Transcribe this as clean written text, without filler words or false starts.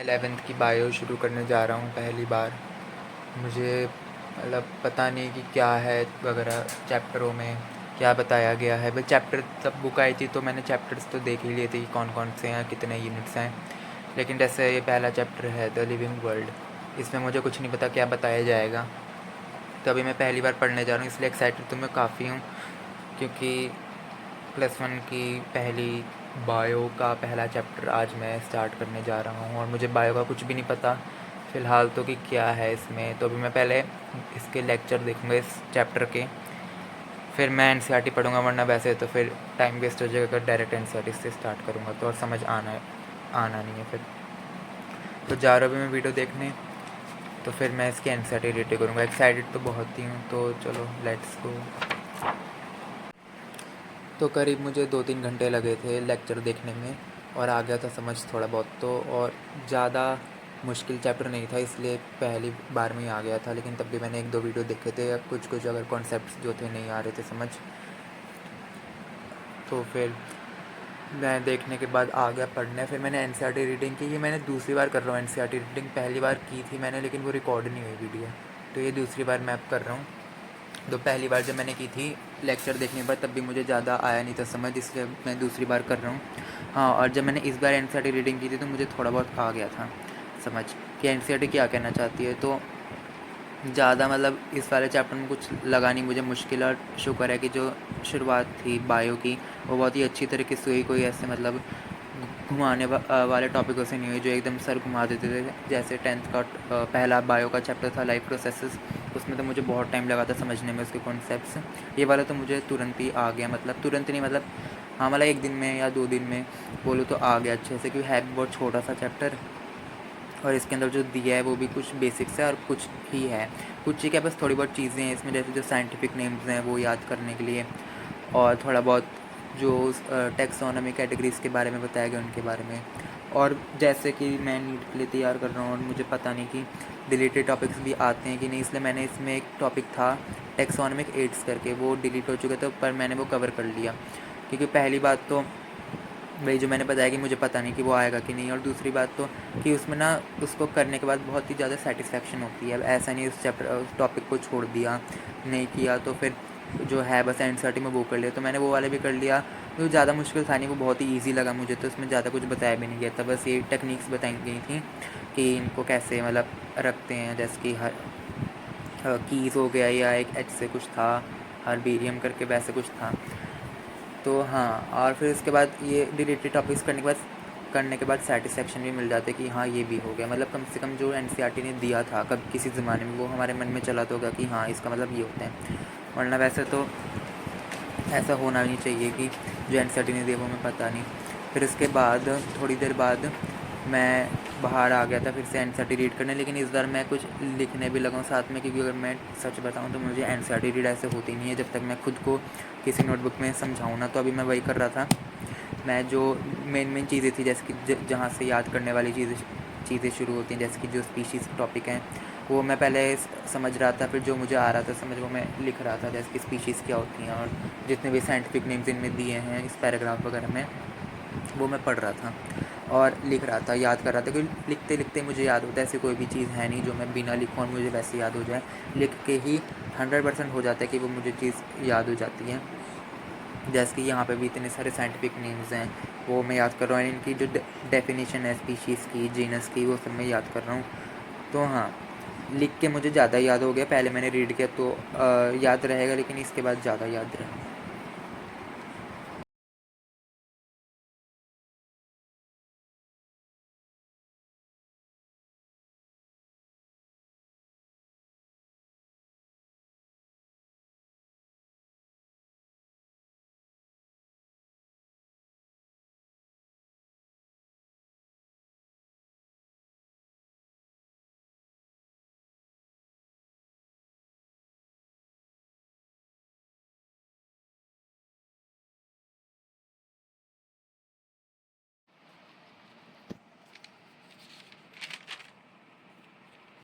11th की bio शुरू करने जा रहा हूँ पहली बार। मुझे मतलब पता नहीं कि क्या है वगैरह, चैप्टरों में क्या बताया गया है। भाई चैप्टर तब बुक आई थी तो मैंने चैप्टर्स तो देख ही लिए थे कि कौन कौन से हैं, कितने यूनिट्स हैं। लेकिन जैसे ये पहला चैप्टर है द लिविंग वर्ल्ड, इसमें मुझे कुछ नहीं पता क्या बताया जाएगा। तो अभी मैं पहली बार पढ़ने जा रहा हूँ, इसलिए एक्साइटेड तो मैं काफ़ी हूँ, क्योंकि +1 की पहली बायो का पहला चैप्टर आज मैं स्टार्ट करने जा रहा हूँ और मुझे बायो का कुछ भी नहीं पता फ़िलहाल तो कि क्या है इसमें। तो अभी मैं पहले इसके लेक्चर देखूँगा इस चैप्टर के, फिर मैं एनसीईआरटी पढ़ूँगा, वरना वैसे तो फिर टाइम वेस्ट हो जाएगा अगर डायरेक्ट एनसीईआरटी से स्टार्ट करूँगा तो, और समझ आना नहीं है फिर। तो जा रहा हूँ अभी मैं वीडियो देखने, तो फिर मैं इसकी एनसीईआरटी रीड करूँगा। एक्साइटेड तो बहुत ही हूँ, तो चलो लेट्स गो। तो करीब मुझे 2-3 घंटे लगे थे लेक्चर देखने में और आ गया था समझ थोड़ा बहुत तो, और ज़्यादा मुश्किल चैप्टर नहीं था, इसलिए पहली बार में ही आ गया था। लेकिन तब भी मैंने 1-2 वीडियो देखे थे, कुछ कुछ अगर कॉन्सेप्ट्स जो थे नहीं आ रहे थे समझ, तो फिर मैं देखने के बाद आ गया पढ़ने। फिर मैंने एनसीईआरटी रीडिंग की, ये मैंने दूसरी बार कर रहा हूँ एनसीईआरटी रीडिंग। पहली बार की थी मैंने लेकिन वो रिकॉर्ड नहीं हुई वीडियो, तो ये दूसरी बार मैं अब कर रहा हूँ। तो पहली बार जब मैंने की थी लेक्चर देखने के बाद, तब भी मुझे ज़्यादा आया नहीं था समझ, इसलिए मैं दूसरी बार कर रहा हूँ। हाँ, और जब मैंने इस बार एनसीईआरटी रीडिंग की थी तो मुझे थोड़ा बहुत आ गया था समझ कि एनसीईआरटी क्या कहना चाहती है। तो ज़्यादा मतलब इस वाले चैप्टर में कुछ लगा नहीं मुझे मुश्किल, और शुक्र है कि जो शुरुआत थी बायो की वो बहुत ही अच्छी तरीके से हुई। कोई ऐसे मतलब वाले टॉपिकों से नहीं हुई जो एकदम सर घुमा देते थे। जैसे 10th का पहला बायो का चैप्टर था लाइफ प्रोसेसेस, उसमें तो मुझे बहुत टाइम लगा था समझने में उसके कॉन्सेप्ट्स। ये वाला तो मुझे तुरंत ही आ गया, मतलब तुरंत नहीं, मतलब हाँ मतलब 1 दिन में या 2 दिन में बोलूँ तो आ गया अच्छे से, क्योंकि है भी बहुत छोटा सा चैप्टर और इसके अंदर जो दिया है वो भी कुछ बेसिक्स है और कुछ ही है, कुछ ही क्या, बस थोड़ी बहुत चीज़ें हैं इसमें, जैसे जो साइंटिफिक नेम्स हैं वो याद करने के लिए, और थोड़ा बहुत जो टैक्सोनॉमी कैटेगरीज़ के बारे में बताया गया उनके बारे में। और जैसे कि मैं नीट के लिए तैयार कर रहा हूँ और मुझे पता नहीं कि डिलीटेड टॉपिक्स भी आते हैं कि नहीं, इसलिए मैंने इसमें एक टॉपिक था टैक्सोनॉमिक एड्स करके, वो डिलीट हो चुका था, पर मैंने वो कवर कर लिया। क्योंकि पहली बात तो वही जो मैंने बताया कि मुझे पता नहीं कि वो आएगा कि नहीं, और दूसरी बात तो कि उसमें ना उसको करने के बाद बहुत ही ज़्यादा सेटिस्फेक्शन होती है। अब ऐसा नहीं उस चैप्टर उस टॉपिक को छोड़ दिया, नहीं किया, तो फिर जो है बस एनसीईआरटी में वो कर लिया, तो मैंने वो वाला भी कर लिया। तो ज़्यादा मुश्किल था नहीं, वो बहुत ही ईजी लगा मुझे, तो उसमें ज़्यादा कुछ बताया भी नहीं गया था, बस ये टेक्निक्स बताई गई थी कि इनको कैसे मतलब रखते हैं, जैसे कि हर कीज़ हो गया, या एक एच से कुछ था, हर्बेरियम करके वैसे कुछ था। तो हाँ, और फिर उसके बाद ये रिलेटेड टॉपिक्स करने के बाद सेटिस्फेक्शन भी मिल जाता है कि हाँ ये भी हो गया, मतलब कम से कम जो एनसीईआरटी ने दिया था कब किसी ज़माने में वो हमारे मन में चला तो होगा कि हाँ इसका मतलब ये होता है। वरना वैसे तो ऐसा होना नहीं चाहिए कि जो एनसीईआरटी ने दिया वो हमें पता नहीं। फिर उसके बाद थोड़ी देर बाद मैं बाहर आ गया था फिर से एनसीईआरटी रीड करने, लेकिन इस बार मैं कुछ लिखने भी लगा हूँ साथ में, क्योंकि अगर मैं सच बताऊँ तो मुझे एनसीईआरटी रीड ऐसे होती नहीं है जब तक मैं खुद को किसी नोटबुक में समझाऊँ ना। तो अभी मैं वही कर रहा था, मैं जो मेन चीज़ें थी, जैसे कि जहाँ से याद करने वाली चीज़ें शुरू होती हैं, जैसे कि जो स्पीशीज़ टॉपिक हैं वो मैं पहले समझ रहा था, फिर जो मुझे आ रहा था समझ वो मैं लिख रहा था, जैसे कि स्पीशीज़ क्या होती हैं और जितने भी साइंटिफिक नेम्स इनमें दिए हैं इस पैराग्राफ वगैरह में, वो मैं पढ़ रहा था और लिख रहा था, याद कर रहा था। क्योंकि लिखते लिखते मुझे याद होता है, ऐसी कोई भी चीज़ है नहीं जो मैं बिना लिखूँ और मुझे वैसे याद हो जाए। लिख के ही 100% हो जाता है कि वो मुझे चीज़ याद हो जाती है। जैसे कि यहाँ पे भी इतने सारे साइंटिफिक नेम्स हैं वो मैं याद कर रहा हूँ, इनकी जो डेफिनेशन है स्पीशीज़ की, जीनस की, वो सब मैं याद कर रहा हूँ। तो हाँ, लिख के मुझे ज़्यादा याद हो गया, पहले मैंने रीड किया तो याद रहेगा, लेकिन इसके बाद ज़्यादा याद